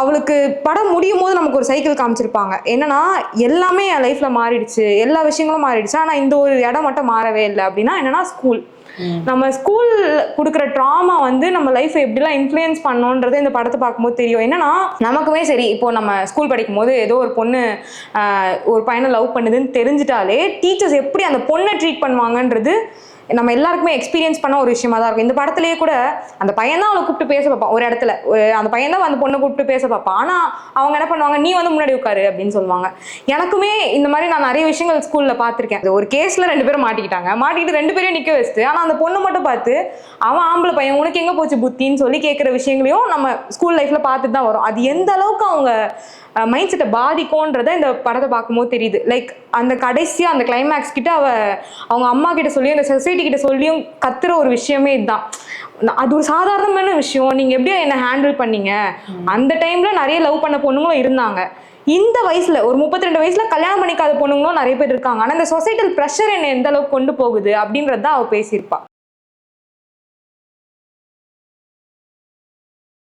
அவளுக்கு படம் முடியும் போது நமக்கு ஒரு சைக்கிள் காமிச்சிருப்பாங்க. என்னன்னா, எல்லாமே என் லைஃப்ல மாறிடுச்சு, எல்லா விஷயங்களும் மாறிடுச்சு. ஆனா இந்த ஒரு இடம் மட்டும் மாறவே இல்ல. அப்படின்னா என்னன்னா ஸ்கூல். நம்ம ஸ்கூல் குடுக்குற ட்ராமா வந்து நம்ம லைஃப் எப்படிலாம் இன்ஃப்ளூயன்ஸ் பண்ணோன்றது இந்த படத்தை பார்க்கும்போது தெரியும். என்னன்னா, நமக்குமே சரி, இப்போ நம்ம ஸ்கூல் படிக்கும் போது ஏதோ ஒரு பொண்ணு ஒரு பையனை லவ் பண்ணுதுன்னு தெரிஞ்சிட்டாலே டீச்சர்ஸ் எப்படி அந்த பொண்ணை ட்ரீட் பண்ணுவாங்கன்றது நம்ம எல்லாருக்குமே எக்ஸ்பீரியன்ஸ் பண்ண ஒரு விஷயமா தான் இருக்கும். இந்த படத்திலேயே கூட அந்த பையன் தான் அவளை கூப்பிட்டு பேச பார்ப்பான் ஒரு இடத்துல. அந்த பையன் தான் அந்த பொண்ணை கூப்பிட்டு பேச பார்ப்பான். ஆனா அவங்க என்ன பண்ணுவாங்க, நீ வந்து முன்னாடி உட்காரு அப்படின்னு சொல்லுவாங்க. எனக்குமே இந்த மாதிரி நான் நிறைய விஷயங்கள் ஸ்கூல்ல பார்த்திருக்கேன். ஒரு கேஸ்ல 2 பேரும் மாட்டிக்கிட்டாங்க. மாட்டிக்கிட்டு 2 பேரையும் நிக்க வச்சுட்டு, ஆனா அந்த பொண்ணு மட்டும் பார்த்து அவன் ஆம்பளை பையன் உனக்கு எங்க போச்சு புத்தின்னு சொல்லி கேட்கிற விஷயங்களையும் நம்ம ஸ்கூல் லைஃப்ல பார்த்துட்டு தான் வரும். அது எந்த அளவுக்கு அவங்க மைண்ட் செட்டை பாதிக்கும்ன்றத இந்த படத்தை பார்க்கும்போது தெரியுது. லைக் அந்த கடைசியா அந்த கிளைமேக்ஸ் கிட்ட அவங்க அம்மா கிட்ட சொல்லி அந்த சொசைட்டி கிட்ட சொல்லியும் கத்துற ஒரு விஷயமே இதுதான். அது ஒரு சாதாரணமான விஷயம், நீங்க எப்படியா என்ன ஹேண்டில் பண்ணீங்க. அந்த டைம்ல நிறைய லவ் பண்ண பொண்ணுங்களும் இருந்தாங்க. இந்த வயசுல ஒரு 32 வயசுல கல்யாணம் பண்ணிக்காத பொண்ணுங்களும் நிறைய பேர் இருக்காங்க. ஆனா இந்த சொசைட்டல் ப்ரெஷர் என்ன எந்த அளவுக்கு கொண்டு போகுது அப்படின்றத அவ பேசியிருப்பா.